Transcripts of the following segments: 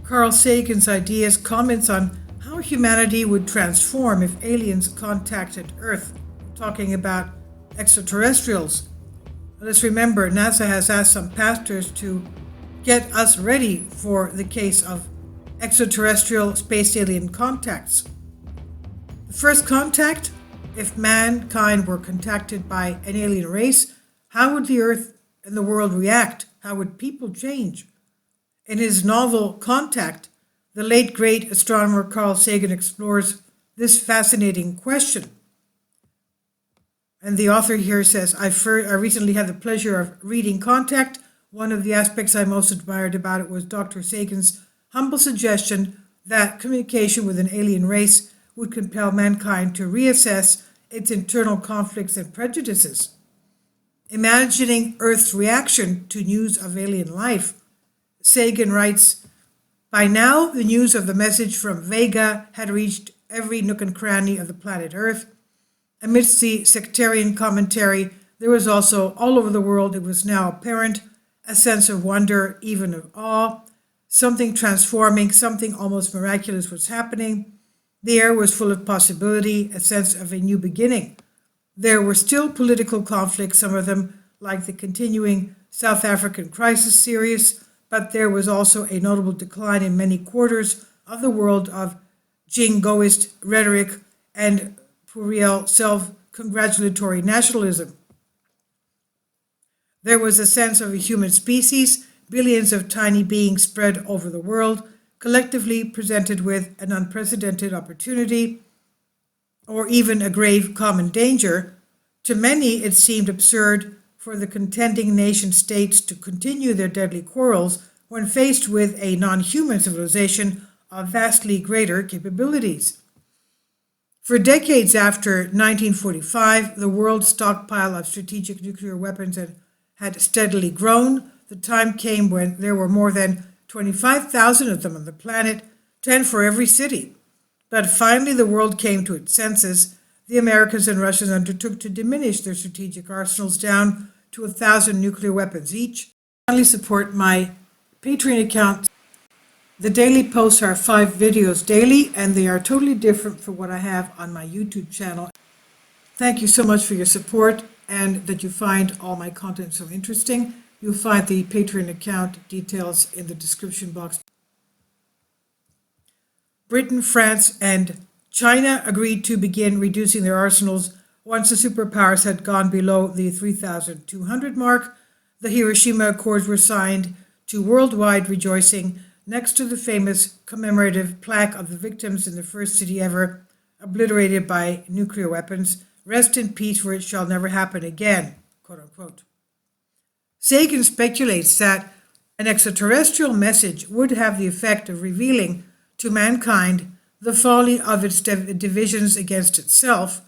Carl Sagan's ideas comments on how humanity would transform if aliens contacted Earth, talking about extraterrestrials. Let's remember, NASA has asked some pastors to get us ready for the case of extraterrestrial space alien contacts. The first contact, if mankind were contacted by an alien race, how would the Earth and the world react? How would people change? In his novel Contact, the late great astronomer Carl Sagan explores this fascinating question. And the author here says, I recently had the pleasure of reading Contact. One of the aspects I most admired about it was Dr. Sagan's humble suggestion that communication with an alien race would compel mankind to reassess its internal conflicts and prejudices. Imagining Earth's reaction to news of alien life, Sagan writes, by now the news of the message from Vega had reached every nook and cranny of the planet Earth. Amidst the sectarian commentary, there was also, all over the world, it was now apparent, a sense of wonder, even of awe. Something transforming, something almost miraculous was happening. The air was full of possibility, a sense of a new beginning. There were still political conflicts, some of them, like the continuing South African crisis, serious, but there was also a notable decline in many quarters of the world of jingoist rhetoric and puerile self-congratulatory nationalism. There was a sense of a human species, billions of tiny beings spread over the world, collectively presented with an unprecedented opportunity, or even a grave common danger. To many, it seemed absurd for the contending nation states to continue their deadly quarrels when faced with a non-human civilization of vastly greater capabilities. For decades after 1945, the world's stockpile of strategic nuclear weapons had steadily grown. The time came when there were more than 25,000 of them on the planet, 10 for every city. But finally the world came to its senses. The Americans and Russians undertook to diminish their strategic arsenals down to 1,000 nuclear weapons each. Finally, support my Patreon account. The daily posts are 5 videos daily, and they are totally different from what I have on my YouTube channel. Thank you so much for your support and that you find all my content so interesting. You'll find the Patreon account details in the description box. Britain, France, and China agreed to begin reducing their arsenals once the superpowers had gone below the 3,200 mark. The Hiroshima Accords were signed to worldwide rejoicing next to the famous commemorative plaque of the victims in the first city ever obliterated by nuclear weapons. Rest in peace, for it shall never happen again, quote unquote. Sagan speculates that an extraterrestrial message would have the effect of revealing to mankind the folly of its divisions against itself.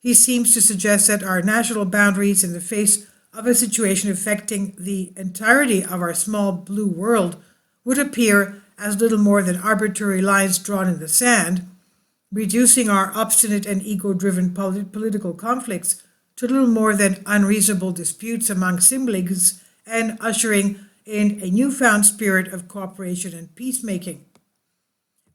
He seems to suggest that our national boundaries in the face of a situation affecting the entirety of our small blue world would appear as little more than arbitrary lines drawn in the sand, reducing our obstinate and ego-driven political conflicts to little more than unreasonable disputes among siblings and ushering in a newfound spirit of cooperation and peacemaking.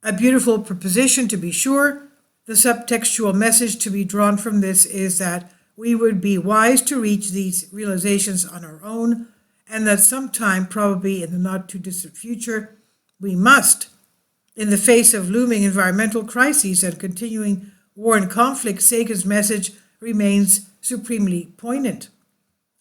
A beautiful proposition, to be sure. The subtextual message to be drawn from this is that we would be wise to reach these realizations on our own, and that sometime, probably in the not-too-distant future, we must. In the face of looming environmental crises and continuing war and conflict, Sagan's message remains supremely poignant.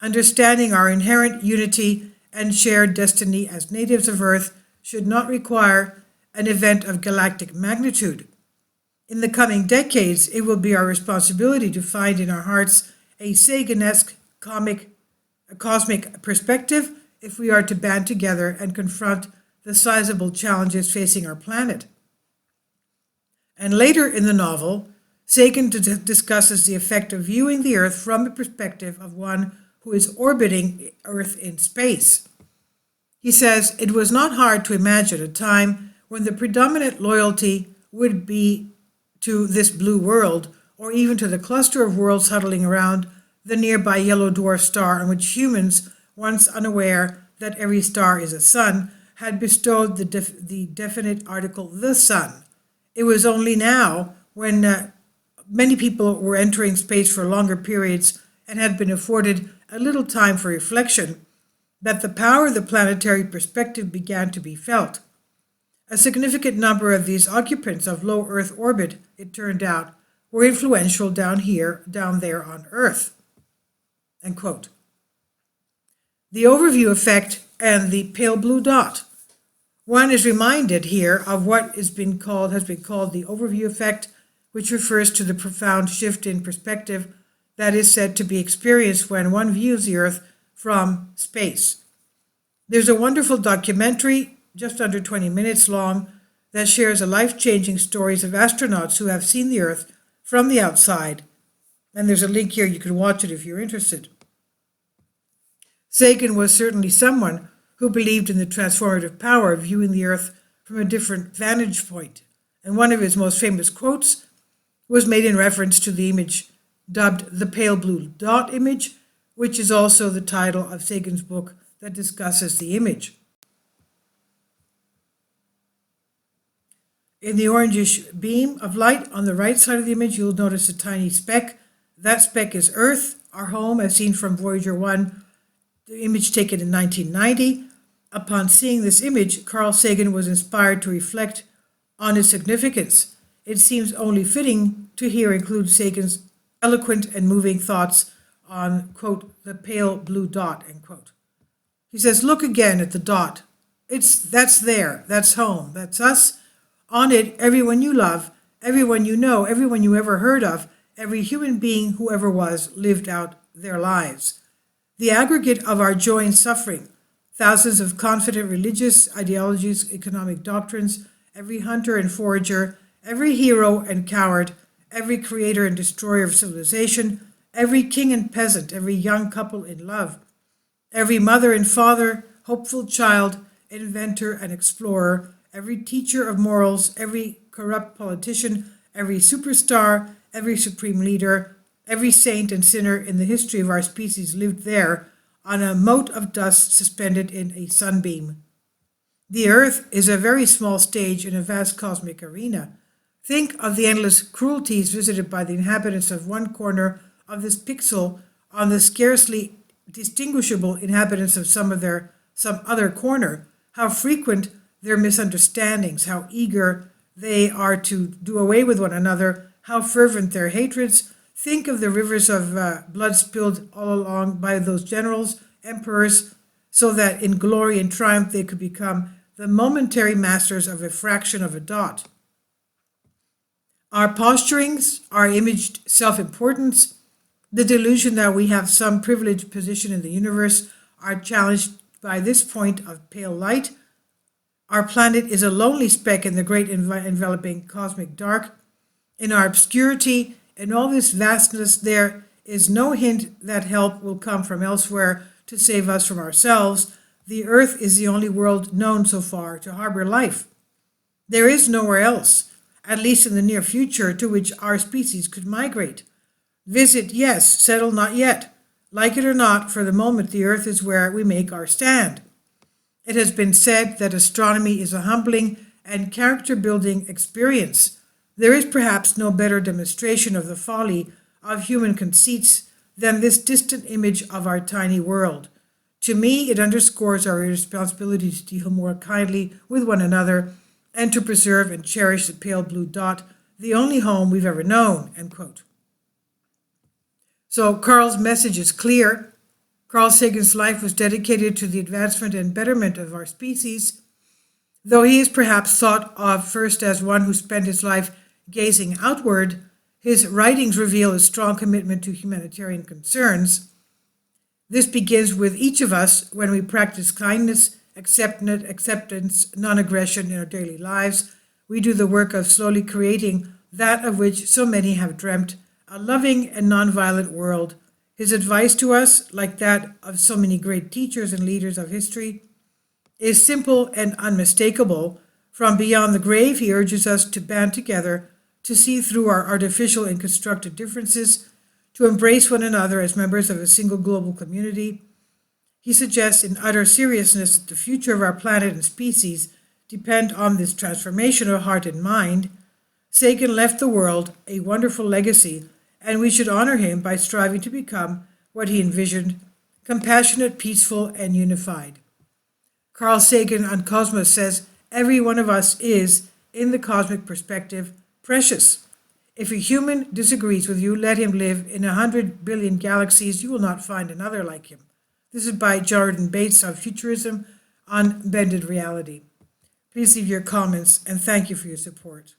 Understanding our inherent unity and shared destiny as natives of Earth should not require an event of galactic magnitude. In the coming decades, it will be our responsibility to find in our hearts a Sagan-esque cosmic perspective if we are to band together and confront the sizable challenges facing our planet. And later in the novel, Sagan discusses the effect of viewing the Earth from the perspective of one who is orbiting Earth in space. He says, it was not hard to imagine a time when the predominant loyalty would be to this blue world, or even to the cluster of worlds huddling around the nearby yellow dwarf star on which humans, once unaware that every star is a sun, had bestowed the definite article the sun. It was only now, when many people were entering space for longer periods and had been afforded a little time for reflection, that the power of the planetary perspective began to be felt. A significant number of these occupants of low Earth orbit, it turned out, were influential down there on Earth. End quote. The overview effect and the pale blue dot. One is reminded here of what has been called the overview effect, which refers to the profound shift in perspective that is said to be experienced when one views the Earth from space. There's a wonderful documentary, just under 20 minutes long, that shares the life-changing stories of astronauts who have seen the Earth from the outside. And there's a link here, you can watch it if you're interested. Sagan was certainly someone who believed in the transformative power of viewing the Earth from a different vantage point. And one of his most famous quotes was made in reference to the image dubbed the pale blue dot image, which is also the title of Sagan's book that discusses the image. In the orangish beam of light on the right side of the image, you'll notice a tiny speck. That speck is Earth, our home, as seen from Voyager 1, the image taken in 1990. Upon seeing this image, Carl Sagan was inspired to reflect on its significance. It seems only fitting to here include Sagan's eloquent and moving thoughts on, quote, the pale blue dot, end quote. He says, look again at the dot. That's there, that's home, that's us. On it, everyone you love, everyone you know, everyone you ever heard of, every human being who ever was lived out their lives. The aggregate of our joy and suffering, thousands of confident religious ideologies, economic doctrines, every hunter and forager, every hero and coward, every creator and destroyer of civilization, every king and peasant, every young couple in love, every mother and father, hopeful child, inventor and explorer, every teacher of morals, every corrupt politician, every superstar, every supreme leader, every saint and sinner in the history of our species lived there on a mote of dust suspended in a sunbeam. The Earth is a very small stage in a vast cosmic arena. Think of the endless cruelties visited by the inhabitants of one corner of this pixel on the scarcely distinguishable inhabitants of some other corner, how frequent their misunderstandings, how eager they are to do away with one another, how fervent their hatreds. Think of the rivers of blood spilled all along by those generals, emperors, so that in glory and triumph they could become the momentary masters of a fraction of a dot. Our posturings, our imaged self-importance, the delusion that we have some privileged position in the universe are challenged by this point of pale light. Our planet is a lonely speck in the great enveloping cosmic dark. In our obscurity, in all this vastness, there is no hint that help will come from elsewhere to save us from ourselves. The Earth is the only world known so far to harbor life. There is nowhere else, at least in the near future, to which our species could migrate. Visit, yes, settle, not yet. Like it or not, for the moment the Earth is where we make our stand. It has been said that astronomy is a humbling and character-building experience. There is perhaps no better demonstration of the folly of human conceits than this distant image of our tiny world. To me, it underscores our responsibility to deal more kindly with one another and to preserve and cherish the pale blue dot, the only home we've ever known, end quote. So Carl's message is clear. Carl Sagan's life was dedicated to the advancement and betterment of our species. Though he is perhaps thought of first as one who spent his life gazing outward, his writings reveal a strong commitment to humanitarian concerns. This begins with each of us when we practice kindness, acceptance, non-aggression in our daily lives. We do the work of slowly creating that of which so many have dreamt, a loving and non-violent world. His advice to us, like that of so many great teachers and leaders of history, is simple and unmistakable. From beyond the grave, he urges us to band together, to see through our artificial and constructed differences, to embrace one another as members of a single global community. He suggests in utter seriousness that the future of our planet and species depend on this transformation of heart and mind. Sagan left the world a wonderful legacy, and we should honor him by striving to become what he envisioned: compassionate, peaceful, and unified. Carl Sagan on Cosmos says, every one of us is, in the cosmic perspective, precious. If a human disagrees with you, let him live in 100 billion galaxies. You will not find another like him. This is by Jordan Bates on Futurism on Bended Reality. Please leave your comments, and thank you for your support.